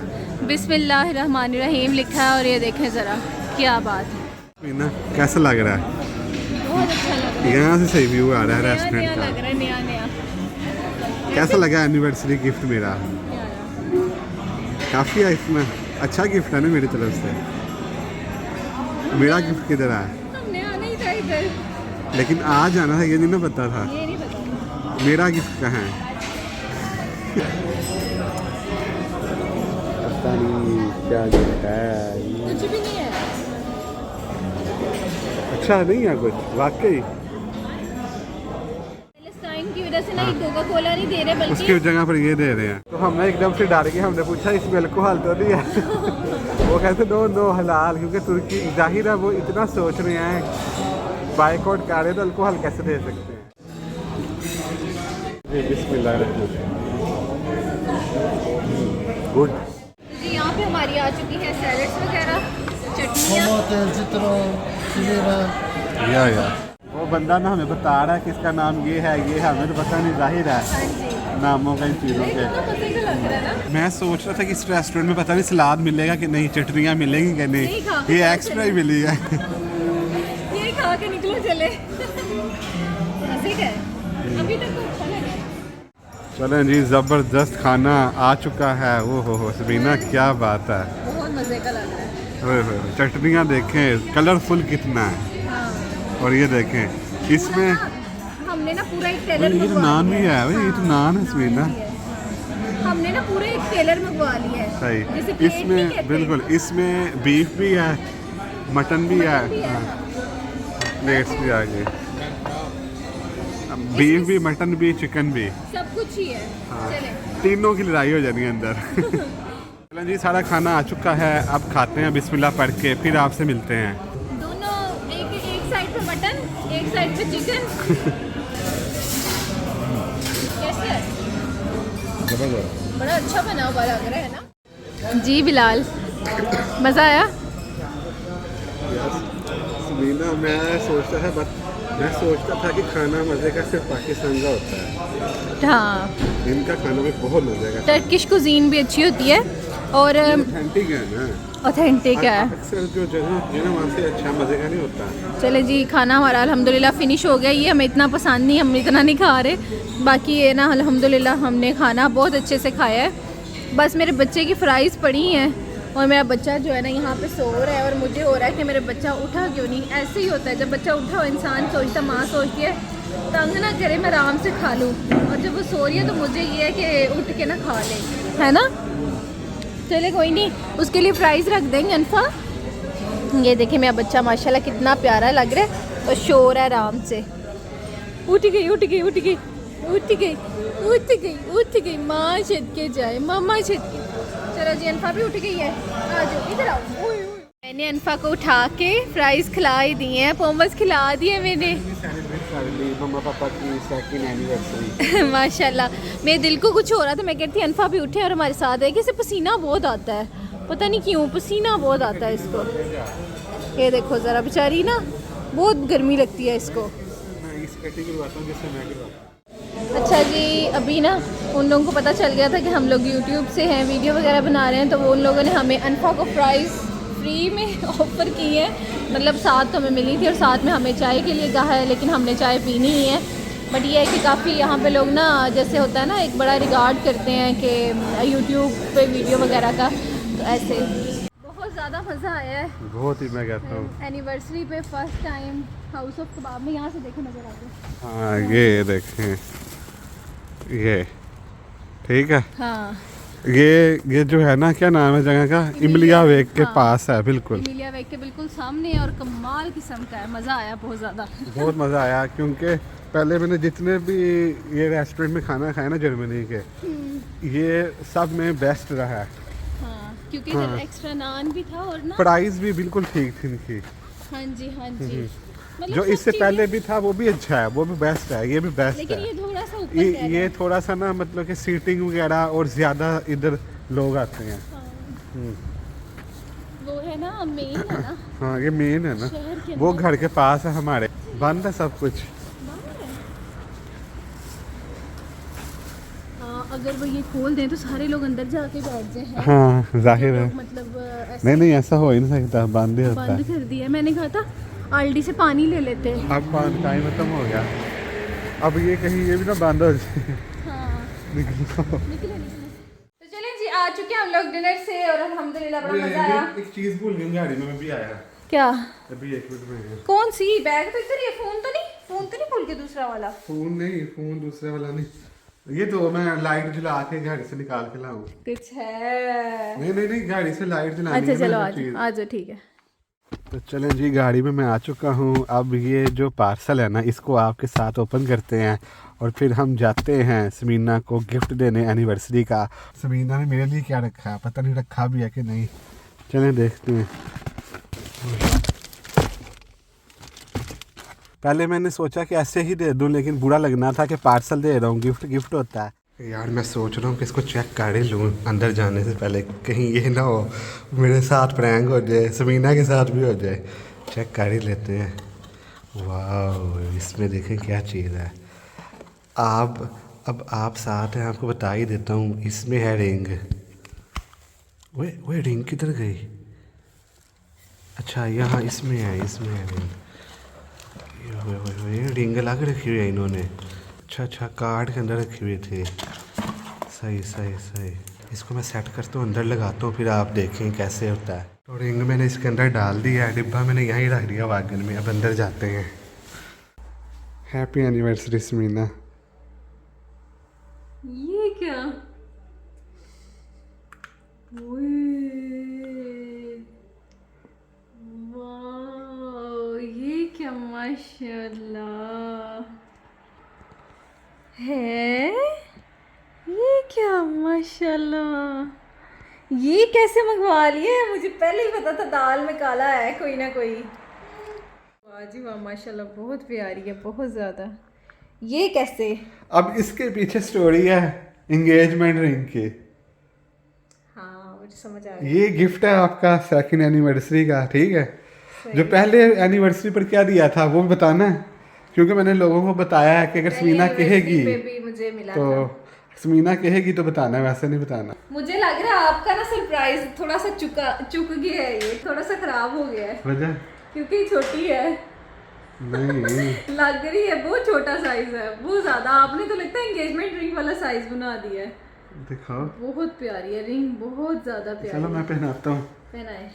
बिस्मिल्लाहिर्रहमानिर्रहीम लिखा है। और ये देखें ज़रा क्या बात है ना, कैसा लग रहा है। बहुत अच्छा लग रहा है, यहाँ से सही व्यू आ रहा है रेस्टोरेंट का। लग रहा है नया नया। कैसा लगा एनिवर्सरी गिफ्ट मेरा। काफ़ी है इसमें, अच्छा गिफ्ट है ना मेरी तरफ से। मेरा गिफ्ट किधर है। हमने आना ही था इधर, लेकिन आज आना था, ये नहीं ना पता था। ये नहीं पता मेरा गिफ्ट कहाँ है। पता नहीं क्या गिफ्ट है, कुछ भी नहीं है। अच्छा नहीं है कुछ वाकई। पैलेस्टाइन की वजह से ना ये कोका कोला नहीं दे रहे, बल्कि उसकी जगह पर ये दे रहे हैं। तो हमने एकदम से डर गए, हमने पूछा इसमें अल्कोहल तो नहीं है। वो कहते नो हलाल, क्योंकि तुर्की जाहिर है वो इतना सोच रहे हैं, बाइकआउट कर रहे, तो अल्कोहल कैसे दे सकते हैं। बिस्मिल्लाह गुड जी। यहाँ पे हमारी आ चुकी है सैलड्स वगैरह, चटनियाँ। या वो बंदा ना हमें बता रहा है कि इसका नाम ये है, हमें तो पता नहीं, जाहिर है हाँ जी, नामों का इन चीज़ों के। मजे का लग रहा है ना। मैं सोच रहा था कि इस रेस्टोरेंट में पता नहीं सलाद मिलेगा कि नहीं, चटनियाँ मिलेंगी कि नहीं, ये एक्स्ट्रा ही मिली है। ये खा के निकलो चले। मजे का है, अभी तक तो अच्छा लगा। चलें जी, ज़बरदस्त खाना आ चुका है। वो हो सबीना, क्या बात है, बहुत मजे का लग रहा है। ओए चटनियाँ देखें, कलरफुल कितना है। हाँ। और ये देखें इसमें हमने ना पूरा एक टेलर ये तो नान भी है भाई, ये तो नान है सबीना। हमने ना पूरा एक टेलर मंगवा लिया है। सही, जैसे प्लेट नहीं इसमें कहते। बिल्कुल, इसमें बीफ भी है, मटन भी है, प्लेट्स भी आ गए, बीफ भी, मटन भी, चिकन भी, सब कुछ ही है। चले तीनों की लड़ाई हो जानी है अंदर। चलें जी, सारा खाना आ चुका है, अब खाते हैं बिस्मिल्लाह पढ़ के, फिर आपसे मिलते हैं। दोनों एक साइड पे मटन, एक साइड पे चिकन। कैसे है? बड़ा अच्छा बना हुआ लग रहा है ना जी। बिलाल, मज़ा आया। सबीना, मैं सोचता था कि खाना मज़े का सिर्फ पाकिस्तान का होता है। हाँ, इनका खाना भी बहुत मज़े का, टर्किश कुजीन भी अच्छी होती है और ऑथेंटिक है ना, ऑथेंटिक है। अक्सर जो जगह है ना वहाँ से अच्छा मज़े का नहीं होता। चले जी, खाना हमारा अल्हम्दुलिल्लाह फिनिश हो गया। ये हमें इतना पसंद नहीं, हम इतना नहीं खा रहे। बाकी ये ना अल्हम्दुलिल्लाह हमने खाना बहुत अच्छे से खाया है। बस मेरे बच्चे की फ्राइज़ पड़ी हैं और मेरा बच्चा जो है ना यहाँ पे सो रहा है और मुझे हो रहा है कि मेरा बच्चा उठा क्यों नहीं। ऐसे ही होता है, जब बच्चा उठा हो इंसान सोचता, माँ सोचती है तंग ना करे, मैं आराम से खा लूँ, और जब वो सो रही है तो मुझे ये है कि उठ के ना खा ले, है ना। चले कोई नहीं, उसके लिए फ्राइज़ रख देंगे अनफा। ये देखिए मेरा बच्चा माशाल्लाह कितना प्यारा लग रहा है और शोर है आराम से। उठ गई उठ गई उठ गई उठ गई उठ गई उठ गई। माँ छत के जाए, मामा छत के। चलो जी अनफा भी उठ गई है, आ जाओ इधर आओ। ओए ओए। मैंने अनफा को उठा के फ्राइज़ खिला ही दिए हैं, पोमस खिला दिए मैंने। मम्मा पापा की सेकंड एनिवर्सरी। माशाल्लाह मेरे दिल को कुछ हो रहा था, मैं कहती अनफा भी उठे और हमारे साथ है कि इसे पसीना बहुत आता है, पता नहीं क्यों पसीना बहुत आता है इसको। ये देखो ज़रा बेचारी ना बहुत गर्मी लगती है इसको। अच्छा जी अभी ना उन लोगों को पता चल गया था कि हम लोग यूट्यूब से हैं, वीडियो वगैरह बना रहे हैं, तो वो उन लोगों ने हमें अनफा को प्राइस फ्री में ऑफ़र की है। मतलब साथ तो हमें मिली थी और साथ में हमें चाय के लिए कहा है, लेकिन हमने चाय पीनी ही है। बट ये है कि काफ़ी यहाँ पे लोग ना जैसे होता है ना एक बड़ा रिगार्ड करते हैं कि यूट्यूब पे वीडियो वगैरह का, तो ऐसे बहुत ज़्यादा मज़ा आया है। बहुत ही मैं कहता हूँ एनिवर्सरी पे फर्स्ट टाइम हाउस ऑफ कबाब में, यहाँ से देखो नज़र आ गया। हाँ ये देखें ये ठीक है। हाँ ये जो है ना क्या नाम है जगह का, इमलिया वेक के पास है बिल्कुल। इमिलिया वेक के बिल्कुल सामने और कमाल किस्म का है, मज़ा आया बहुत ज़्यादा। बहुत मज़ा आया क्योंकि पहले मैंने जितने भी ये रेस्टोरेंट में खाना खाया ना जर्मनी के, ये सब में बेस्ट रहा है। हाँ क्योंकि हाँ। जब एक्स्ट्रा नान भी था और ना प्राइस भी बिल्कुल ठीक थी इनकी। हाँ जी हाँ जी। मतलब जो सब इससे चीज़ें- पहले भी था वो भी अच्छा है, वो भी बेस्ट है, ये भी बेस्ट लेकिन है। ये थोड़ा सा ऊपर कह रहा ये है। थोड़ा सा ना मतलब कि सीटिंग वगैरह और ज़्यादा इधर लोग आते हैं। हाँ। वो है ना मेन है ना हाँ ये मेन है ना, शहर के वो अंदर। घर के पास है हमारे, बंद है सब कुछ। हाँ अगर वो ये खोल दें तो सारे लोग अंदर जाके बैठ जाए हैं। हाँ जाहिर है। मतलब ऐसे नहीं नहीं ऐसा हो ही नहीं सकता, बंद ही होता बंद है। कर दिया। मैंने कहा था आल्डी से पानी ले लेते हैं। अब टाइम खत्म हो गया, अब ये कहीं ये भी ना बंद हो जाए। हाँ निकलो। निकले निकले। तो चलें जी आ चुके हैं हम लोग डिनर से और अल्हम्दुलिल्लाह बड़ा मजा आया। एक चीज भूल गई गाड़ी में, मैं भी आया क्या? अभी 1 मिनट में। कौन सी? बैग तो इधर ही है। फोन तो नहीं भूल के दूसरा वाला? फोन नहीं, फोन दूसरे वाला नहीं, ये तो मैं लाइट जला के गाड़ी से निकाल के लाऊं। कुछ है? नहीं नहीं नहीं गाड़ी से लाइट जलानी अच्छा है चलो ना चीज़। आ जाओ ठीक है। तो चलें जी गाड़ी में मैं आ चुका हूँ। अब ये जो पार्सल है ना इसको आपके साथ ओपन करते हैं और फिर हम जाते हैं समीना को गिफ्ट देने एनिवर्सरी का। समीना ने मेरे लिए क्या रखा है, पता नहीं रखा भी है कि नहीं, चलें देखते हैं। पहले मैंने सोचा कि ऐसे ही दे दूं, लेकिन बुरा लगना था कि पार्सल दे रहा हूँ, गिफ्ट होता है। यार मैं सोच रहा हूँ कि इसको चेक कर ही लूँ अंदर जाने से पहले, कहीं ये ना हो मेरे साथ प्रैंक हो जाए, समीना के साथ भी हो जाए। चेक कर ही लेते हैं। वाह इसमें देखें क्या चीज़ है। अब आप साथ हैं, आपको बता ही देता हूँ। इसमें है रिंग। वो रिंग किधर गई? अच्छा यहाँ इसमें है रिंग। ये रिंग अलग रखी हुई है इन्होंने। अच्छा कार्ड के अंदर रखी हुई थी। सही। इसको मैं सेट करता हूँ, अंदर लगाता हूँ, फिर आप देखें कैसे होता है। तो रिंग मैंने इसके अंदर डाल दिया है, डिब्बा मैंने यहीं रख दिया वागन में। अब अंदर जाते हैं। Happy anniversary Samina. ये क्या? वाह ये क्या माशाल्लाह है। ये क्या माशाल्लाह, ये कैसे मंगवा लिए? मुझे पहले ही पता था दाल में काला है कोई ना कोई। वाह जी वाह माशाल्लाह, बहुत प्यारी है बहुत ज़्यादा। ये कैसे? अब इसके पीछे स्टोरी है एंगेजमेंट रिंग की। हाँ मुझे समझ आ गया। ये गिफ्ट है आपका सेकंड एनिवर्सरी का, ठीक है। जो पहले एनिवर्सरी पर क्या दिया था वो भी बताना है, क्योंकि मैंने लोगों को बताया है कि अगर समीना कहेगी पे भी मुझे मिला तो था। समीना कहेगी तो बताना, वैसे नहीं बताना। मुझे लग रहा है आपका ना सरप्राइज थोड़ा सा चुक गया है, ये थोड़ा सा खराब हो गया है वजह क्योंकि छोटी है। नहीं लग रही है बहुत छोटा साइज है, बहुत ज्यादा। आपने तो लगता है एंगेजमेंट रिंग वाला साइज बना दिया है। दिखाओ। बहुत प्यारी है रिंग, बहुत ज्यादा प्यारी। चलो मैं पहनाता हूँ। पहनाए।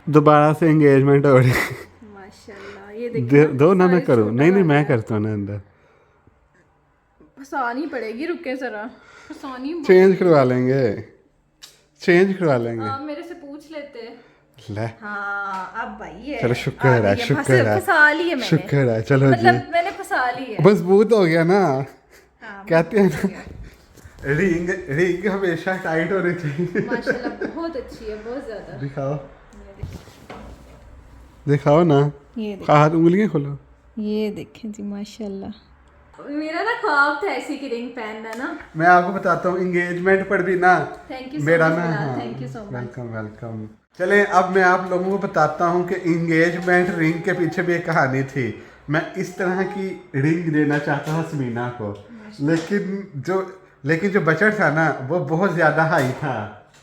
दोबारा से एंगेजमेंट हो रही है। माशाल्लाह ये देखिए दो ना मैं करूँ। नहीं मैं करता हूँ ना अंदर। फसानी पड़ेगी, रुके जरा फसानी। चेंज करवा लेंगे। आप मेरे से पूछ लेते। ले हाँ अब भाई है चलो शुक्र है फंसा ली है मैंने शुक्र है चलो जी मतलब मैंने फंसा ली है मजबूत हो गया ना हाँ, कहते हैं ना रिंग रिंग हमेशा टाइट होनी चाहिए माशाल्लाह बहुत अच्छी है बहुत ज्यादा दिखाओ दिखाओ ना ये हाथ उंगलियां खोलो ये देखें जी माशाल्लाह मेरा ना ख्वाब था ऐसी की रिंग पहनना ना मैं आपको बताता हूँ एंगेजमेंट पर भी ना थैंक यू मेरा ना हाँ thank you so much welcome welcome चले अब मैं आप लोगों को बताता हूँ कि एंगेजमेंट रिंग के पीछे भी एक कहानी थी मैं इस तरह की रिंग देना चाहता था समीना को लेकिन जो बजट था ना वो बहुत ज़्यादा हाई था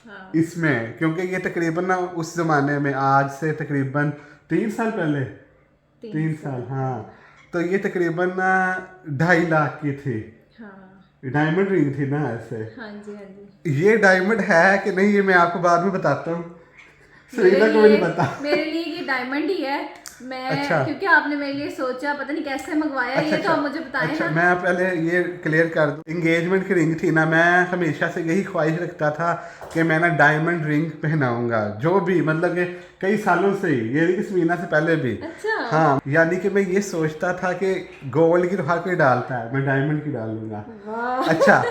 हाँ। इसमें क्योंकि ये तकरीबन ना उस ज़माने में आज से तकरीबन 3 साल पहले 3 साल हाँ तो ये तकरीबन ना 2.5 लाख की थी हाँ डायमंड रिंग थी ना ऐसे हाँ जी ये डायमंड है कि नहीं ये मैं आपको बाद में बताता हूँ सरीना को नहीं पता मेरे लिए ये डायमंड ही है मैं अच्छा। क्योंकि आपने मेरे लिए सोचा पता नहीं कैसे मंगवाया ये तो आप मुझे बताएं अच्छा ना मैं पहले ये क्लियर कर दूं एंगेजमेंट की रिंग थी ना मैं हमेशा से यही ख्वाहिश रखता था कि मैं ना डायमंड रिंग पहनाऊंगा जो भी मतलब कि कई सालों से ही ये नहीं समीना से पहले भी अच्छा हाँ यानी कि मैं ये सोचता था कि गोल्ड की तो हर कोई डालता है मैं डायमंड की डाल लूंगा वाह अच्छा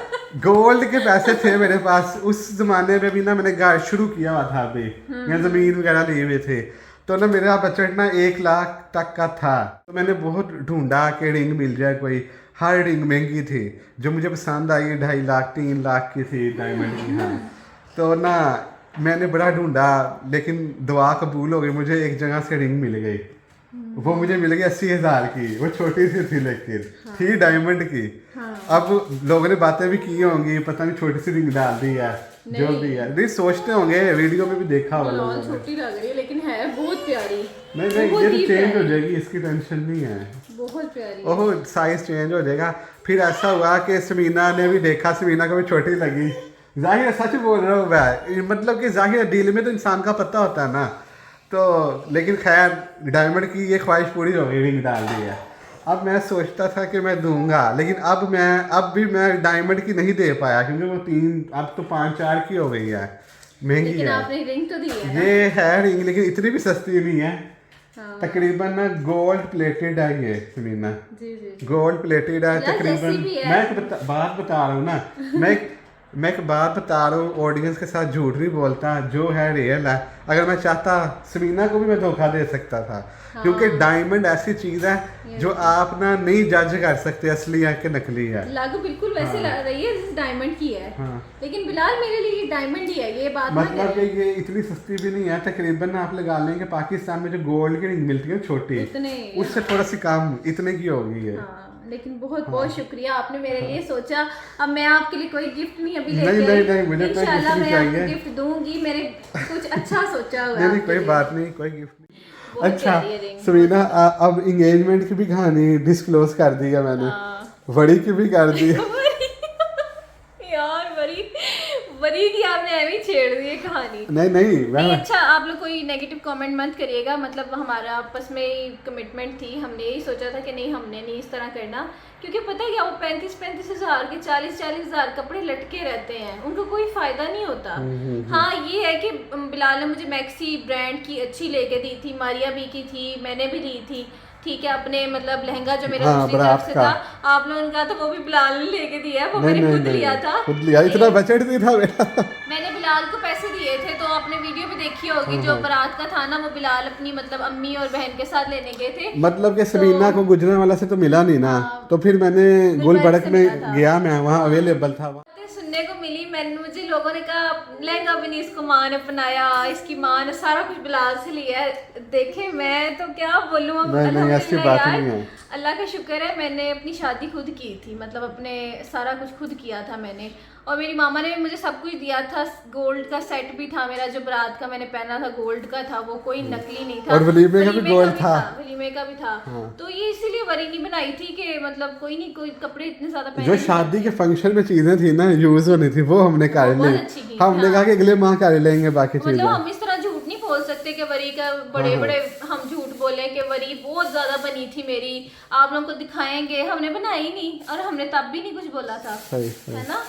गोल्ड के पैसे थे मेरे पास उस जमाने में भी ना मैंने गाड़ शुरू किया हुआ था अभी मैं जमीन वगैरह लिए हुए थे तो ना मेरा बजट ना 1 लाख तक का था तो मैंने बहुत ढूंढा कि रिंग मिल जाए कोई हर रिंग महंगी थी जो मुझे पसंद आई 2.5 लाख 3 लाख की थी डायमंड की हाँ तो ना मैंने बड़ा ढूंढा लेकिन दुआ कबूल हो गई मुझे एक जगह से रिंग मिल गई वो मुझे मिल गई 80,000 की वो छोटी सी थी लेकिन थी डायमंड की अब लोगों ने बातें भी की होंगी पता नहीं छोटी सी रिंग डाल दी है जो भी है नहीं सोचते होंगे वीडियो में भी देखा होगा लोगों ने छोटी लग रही है लेकिन है बहुत प्यारी नहीं ये तो चेंज हो जाएगी इसकी टेंशन नहीं है बहुत प्यारी ओह साइज चेंज हो जाएगा फिर ऐसा हुआ कि समीना ने भी देखा समीना को भी छोटी लगी जाहिर सच बोल रहा हूँ मैं मतलब कि जाहिर दिल में तो इंसान का पता होता है ना तो लेकिन खैर डायमंड की ये ख्वाहिश पूरी हो गई रिंग डाल दी है अब मैं सोचता था कि मैं दूंगा लेकिन अब भी मैं डायमंड की नहीं दे पाया क्योंकि वो 3 अब तो 5-4 की हो गई है महंगी लेकिन है आपने रिंग तो दी है ना? ये है रिंग लेकिन इतनी भी सस्ती नहीं है हाँ। तकरीबन ना गोल्ड प्लेटेड है ये समीना जी जी गोल्ड प्लेटेड है यार, तकरीबन जैसी भी है। मैं एक बात बता रहा हूँ ना मैं एक बात बता रहा हूँ ऑडियंस के साथ झूठ नहीं बोलता जो है रियल है अगर मैं चाहता समीना को भी मैं धोखा दे सकता था क्योंकि डायमंड ऐसी चीज है जो आप ना नहीं जज कर सकते असली है कि नकली है लागू बिल्कुल वैसे लग रही है जैसे डायमंड की है हाँ। लेकिन बिलाल मेरे लिए ये डायमंड ही है ये बात ना मतलब करें। कि ये इतनी सस्ती भी नहीं है तकरीबन आप लगा लेंगे पाकिस्तान में जो गोल्ड की रिंग मिलती है छोटी इतने उससे थोड़ा सी कम इतने की होगी है हाँ, लेकिन बहुत बहुत शुक्रिया आपने मेरे लिए सोचा अब मैं आपके लिए कोई गिफ्ट नहीं अभी नहीं, लेके नहीं, मुझे कोई इंशाल्लाह गिफ्ट नहीं मैं आपको चाहिए। गिफ्ट दूंगी मेरे कुछ अच्छा सोचा हुआ नहीं है कोई आपके बात नहीं कोई गिफ्ट नहीं बहुत अच्छा प्यारी है रिंग। समीना अब इंगेजमेंट की भी कहानी डिस्क्लोज कर दी है मैंने हाँ। बड़ी की भी कर दी यार बड़ी की आपने ऐवी छेड़ दी है कहानी नहीं नहीं मैं अच्छा आप लोग कोई नेगेटिव कमेंट मत करिएगा मतलब हमारा आपस में ही कमिटमेंट थी हमने यही सोचा था कि नहीं हमने नहीं इस तरह करना क्योंकि पता है क्या वो 35-35 हज़ार के 40-40 हज़ार कपड़े लटके रहते हैं उनको कोई फायदा नहीं होता हाँ ये है कि बिलाल ने मुझे मैक्सी ब्रांड की अच्छी लेके दी थी मारिया भी की थी मैंने भी ली थी ठीक है अपने मतलब लहंगा जो मेरा हाँ, दूसरी तरफ से का। था आप लोगों का तो वो भी बिलाल ने लेके दिया है वो नहीं मैंने नहीं खुद लिया था खुद लिया इतना बजट नहीं था मेरा मैंने बिलाल को पैसे दिए थे तो आपने वीडियो भी देखी होगी जो बारात का था ना वो बिलाल अपनी मतलब अम्मी और बहन के साथ लेने गए थे मतलब कि समीना को गुजरने वाला से तो मिला नहीं ना तो फिर मैंने गुलबर्ग से में मिला था। गया मैं वहाँ अवेलेबल था बातें सुनने को मिली मैंने मुझे लोगों ने कहा लहंगा भी नहीं इसको माँ ने अपनाया इसकी माँ ने सारा कुछ बिलाल से लिया है देखे मैं तो क्या बोलूँ अब नहीं ऐसी अल्हम्दुलिल्लाह बात यार, नहीं है अल्लाह का शुक्र है मैंने अपनी शादी खुद की थी मतलब अपने सारा कुछ खुद किया था मैंने और मेरी मामा ने मुझे सब कुछ दिया था गोल्ड का सेट भी था मेरा जो बारात का मैंने पहना था गोल्ड का था वो कोई नकली नहीं था और वलीमे का भी गोल्ड था वलीमे का भी था तो ये इसीलिए वरी नहीं बनाई थी कि मतलब कोई नहीं कोई कपड़े इतने ज्यादा जो शादी के फंक्शन में चीजें थी ना यूज होनी थी वो हमने कर ली हमने कहा कि अगले माह कर लेंगे बाकी चीजें मतलब हम इस तरह झूठ नहीं बोल सकते कि वरी का बड़े बड़े हम झूठ बोले कि वरी बहुत ज्यादा बनी थी मेरी आप लोगों को दिखाएंगे हमने बनाई नहीं और हमने तब भी नहीं कुछ बोला था सही है ना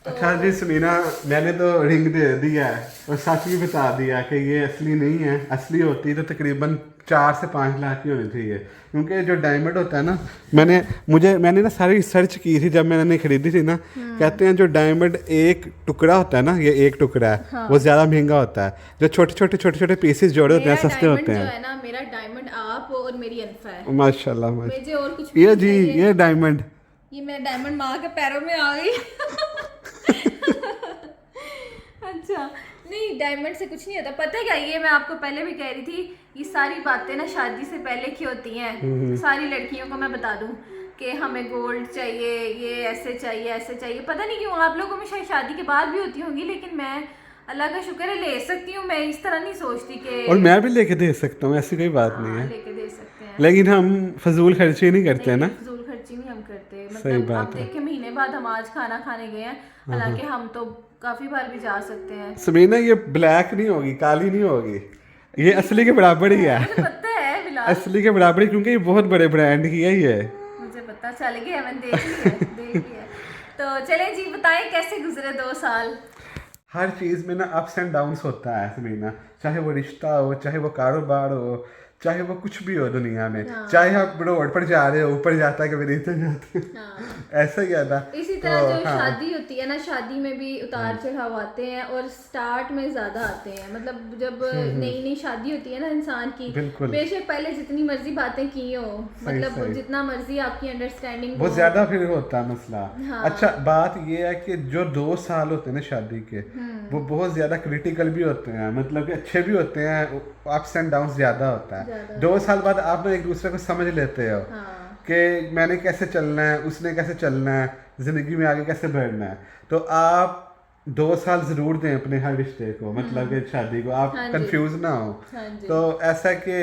अच्छा जी समीना, मैंने तो रिंग दे दिया है और सच भी बता दिया कि ये असली नहीं है। असली होती तो तकरीबन 4 से 5 लाख की होनी चाहिए, क्योंकि जो डायमंड होता है ना, मैंने ना सारी रिसर्च की थी जब मैंने खरीदी थी ना। कहते हैं जो डायमंड एक टुकड़ा होता है ना, ये एक टुकड़ा है, हाँ। वो ज़्यादा महंगा होता है। जो छोटे छोटे पीसेस जोड़े होते हैं सस्ते होते जो हैं। है ना, मेरा डायमंड आप और मेरी अनफा है। माशाल्लाह मुझे और कुछ ये भी जी नहीं चाहिए। ये डायमंड ये मेरा डायमंड माँ के पैरों में आ गई। अच्छा नहीं, डायमंड से कुछ नहीं होता। पता है क्या, ये मैं आपको पहले भी कह रही थी, ये सारी बातें ना शादी से पहले की होती हैं। सारी लड़कियों को मैं बता दूं कि हमें गोल्ड चाहिए, ये ऐसे चाहिए ऐसे चाहिए। पता नहीं क्यों आप लोगों में शायद शादी के बाद भी होती होंगी, लेकिन मैं अल्लाह का शुक्र है ले सकती हूँ। मैं इस तरह नहीं सोचती कि और मैं भी लेके दे सकता हूँ, ऐसी कोई बात नहीं है। लेके दे सकते हैं, लेकिन हम फजूल खर्ची नहीं करते हैं ना। फजूल खर्ची नहीं हम करते। सही मतलब बात आप है। देखें महीने बाद हम आज खाना खाने गए हैं, हालांकि हम तो काफी बार भी जा सकते हैं। समीना ये ब्लैक नहीं होगी, काली नहीं होगी, ये असली के बराबर ही है। मुझे पता है बिलाल, असली के बराबर ही, क्योंकि ये बहुत बड़े ब्रांड की है ये। मुझे पता चल गया, मैंने देख लिया। तो चले जी, बताएं कैसे गुजरे 2 साल। हर चीज़ में ना अप्स एंड डाउन्स होता है समीना, चाहे वो रिश्ता हो, चाहे वो कारोबार हो, चाहे वो कुछ भी हो दुनिया में। चाहे आप रोड पर जा रहे हो, ऊपर जाता है कभी नीचे जाते हैं। ऐसा ही है ना। इसी तरह जो शादी होती है ना, शादी में भी उतार चढ़ाव आते हैं और स्टार्ट में ज्यादा आते हैं। मतलब जब नई नई शादी होती है ना इंसान की, बेशक पहले जितनी मर्जी बातें की हो, मतलब जितना मर्जी आपकी अंडरस्टैंडिंग वो ज्यादा फिर होता है मसला। अच्छा बात ये है कि जो 2 साल होते हैं ना शादी के, वो बहुत ज्यादा क्रिटिकल भी होते हैं, मतलब कि अच्छे भी होते हैं, अप्स एंड डाउन्स ज्यादा होता है। 2 साल बाद आप ना एक दूसरे को समझ लेते हो कि मैंने कैसे चलना है, उसने कैसे चलना है, जिंदगी में आगे कैसे बढ़ना है। तो आप 2 साल जरूर दें अपने हर रिश्ते को, मतलब कि शादी को, आप कंफ्यूज ना हो। तो ऐसा कि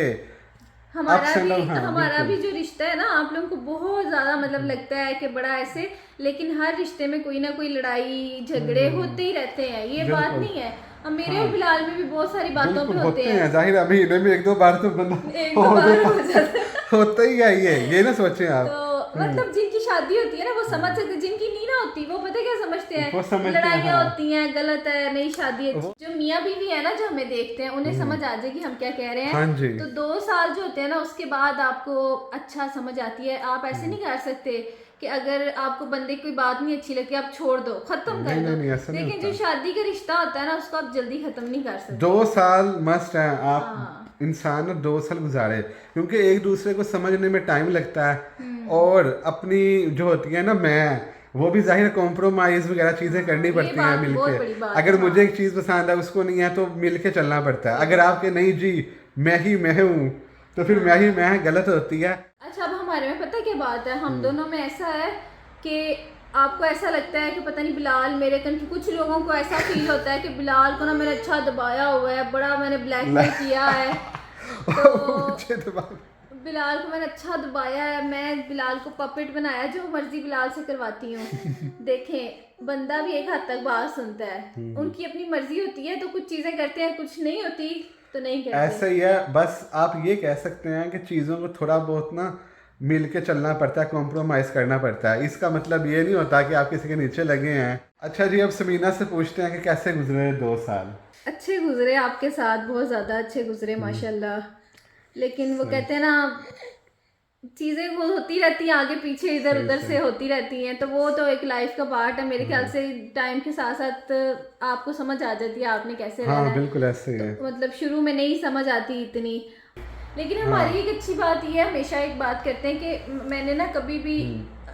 हमारा भी जो रिश्ता है ना, आप लोगों को बहुत ज्यादा मतलब लगता है कि बड़ा ऐसे, लेकिन हर रिश्ते में कोई ना कोई लड़ाई झगड़े होते ही रहते हैं, ये बात नहीं है। अब मेरे और बिलाल में भी बहुत सारी बातों पे होते हैं। जाहिर है महीने में 1-2 बार तो होता ही है ये ना सोचें आप। तो मतलब जिनकी शादी होती है ना वो समझ सकते, जिनकी नहीं ना होती वो पता क्या समझते हैं, लड़ाइयाँ होती हैं, गलत है, नई शादी है। जो मियाँ बीवी है ना, जो हमें देखते हैं, उन्हें समझ आ जाएगी हम क्या कह रहे हैं। तो 2 साल जो होते हैं ना, उसके बाद आपको अच्छा समझ आती है। आप ऐसे नहीं कर सकते कि अगर आपको बंदे की कोई बात नहीं अच्छी लगती आप छोड़ दो, खत्म कर दो। लेकिन जो शादी का रिश्ता होता है ना, उसको आप जल्दी खत्म नहीं कर सकते। 2 साल मस्ट है, आप इंसान 2 साल गुजारे, क्योंकि एक दूसरे को समझने में टाइम लगता है। और अपनी जो होती है ना, वो भी जाहिर कॉम्प्रोमाइज वगैरह चीजें करनी पड़ती हैं मिलके। अगर मुझे एक चीज पसंद है उसको नहीं है, तो मिलके चलना पड़ता है। अगर आपके नहीं जी मैं ही मैं हूँ, तो फिर मैं गलत होती है। अच्छा अब हमारे में पता क्या बात है, हम दोनों में ऐसा है कि आपको ऐसा लगता है कि पता नहीं बिलाल मेरे कुछ लोगों को ऐसा फील होता है कि बिलाल को ना मैंने अच्छा दबाया हुआ है, बड़ा मैंने ब्लैकमेल किया है। तो बिलाल को मैंने अच्छा दबाया है, मैं बिलाल को पपेट बनाया, जो मर्जी बिलाल से करवाती हूँ। देखें बंदा भी एक हद तक बात सुनता है, उनकी अपनी मर्जी होती है, तो कुछ चीजें करते हैं, कुछ नहीं होती तो नहीं करते। ऐसा ही है, बस आप ये कह सकते हैं कि चीज़ों को थोड़ा बहुत ना मिल के चलना पड़ता है, कॉम्प्रोमाइज़ करना पड़ता है। इसका मतलब ये नहीं होता कि आप किसी के नीचे लगे हैं। अच्छा जी, अब समीना से पूछते हैं कि कैसे गुजरे 2 साल। अच्छे गुजरे आपके साथ, बहुत ज़्यादा अच्छे गुजरे माशाल्लाह। लेकिन वो कहते हैं ना, चीज़ें वो होती रहती हैं आगे पीछे, इधर उधर से होती रहती हैं, तो वो तो एक लाइफ का पार्ट है। मेरे ख्याल से टाइम के साथ साथ आपको समझ आ जाती है आपने कैसे रहना है। बिल्कुल ऐसे ही है। तो मतलब शुरू में नहीं समझ आती इतनी, लेकिन हमारी एक अच्छी बात ये है, हमेशा एक बात करते हैं कि मैंने ना कभी भी,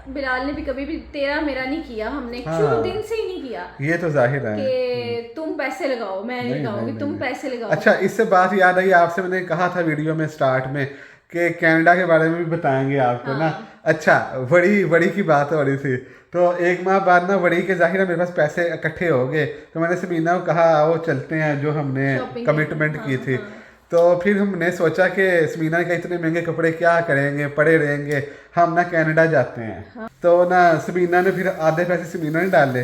बिलाल ने भी कभी भी तेरा मेरा नहीं किया, हमने शुरू दिन से ही नहीं किया। ये तो जाहिर है कि तुम पैसे लगाओ, मैं नहीं लगाऊंगी, तुम पैसे लगाओ। अच्छा इससे बात याद आई, आपसे मैंने कहा था वीडियो में स्टार्ट में कि कनाडा के बारे में भी बताएंगे आपको ना। अच्छा वड़ी की बात हो रही थी, तो 1 माह बाद ना वड़ी के जाहिर है मेरे पास पैसे इकट्ठे हो गए, तो मैंने समीना को कहा वो चलते हैं जो हमने कमिटमेंट की थी। तो फिर हमने सोचा कि समीना का इतने महंगे कपड़े क्या करेंगे, पड़े रहेंगे, हम ना कनाडा जाते हैं तो ना सबीना ने फिर आधे पैसे सबीना ने डाले,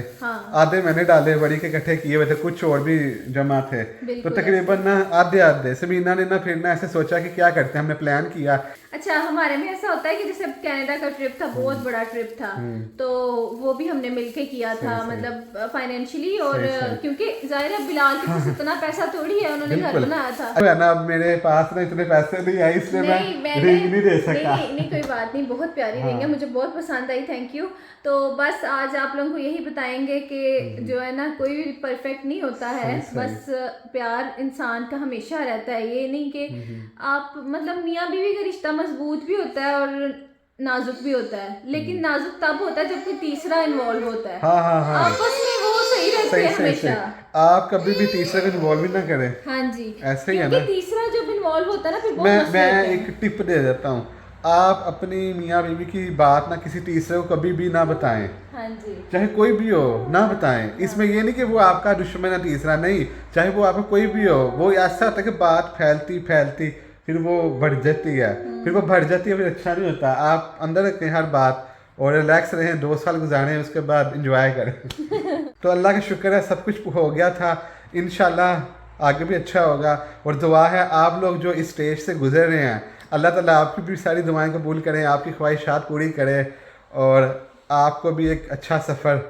आधे मैंने डाले, बड़ी के इकट्ठे किए हुए थे, कुछ और भी जमा थे, तो तकरीबन ना आधे आधे सबीना ने ना फिर ना ऐसे सोचा कि क्या करते हैं, हमने प्लान किया। अच्छा हमारे में ऐसा होता है कि जैसे कनाडा का ट्रिप था, बहुत बड़ा ट्रिप था, तो वो भी हमने मिलके किया था, मतलब फाइनेंशियली, और क्योंकि जाहिर है बिलाल के पास इतना पैसा थोड़ी है, उन्होंने घर बनाया था। है ना, अब मेरे पास ना इतने पैसे नहीं आए, इसलिए मैं रिंग नहीं दे सकता। नहीं कोई बात नहीं, बहुत प्यारी रिंग है, मुझे बहुत पसंद आई, थैंक यू। तो बस आज आप लोगों को यही बताएंगे कि जो है ना कोई भी परफेक्ट नहीं होता है, बस प्यार इंसान का हमेशा रहता है, ये नहीं कि आप मतलब मियाँ बीवी का रिश्ता मजबूत भी होता है और नाजुक भी होता है, लेकिन नाजुक तब होता है जब कोई तीसरा इन्वॉल्व होता है। हाँ। आपस में वो सही रहते हैं हमेशा। आप कभी भी तीसरे को इन्वॉल्व ही ना करें। हाँ जी, ऐसे ही है ना, तीसरा जब इन्वॉल्व होता है ना फिर बहुत मैं एक टिप दे देता हूँ, आप अपनी मियाँ बीवी की बात ना किसी तीसरे को कभी भी ना बताएं। हाँ जी, चाहे कोई भी हो ना बताएं। इसमें ये नहीं कि वो आपका दुश्मन है तीसरा, नहीं, चाहे वो आपका कोई भी हो, वो ऐसा होता है कि बात फैलती फिर वो बढ़ जाती है, फिर अच्छा नहीं होता। आप अंदर रखें हर बात और रिलैक्स रहें, 2 साल गुजारें, उसके बाद इंजॉय करें। तो अल्लाह का शुक्र है सब कुछ हो गया था, इंशाल्लाह आगे भी अच्छा होगा। और दुआ है आप लोग जो इस स्टेज से गुजर रहे हैं, अल्लाह ताला आपकी भी सारी दुआएं कबूल करें, आपकी ख्वाहिशात पूरी करें और आपको भी एक अच्छा सफ़र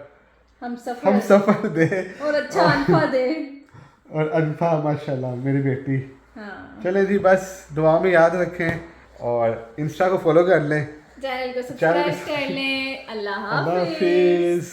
हम सफ़र दे और अच्छा अनफा दे। और अनफा माशाल्लाह मेरी बेटी। हाँ। चले जी, बस दुआ में याद रखें और इंस्टा को फॉलो कर लें, चैनल को सब्सक्राइब कर लें। अल्लाह हाफिज़।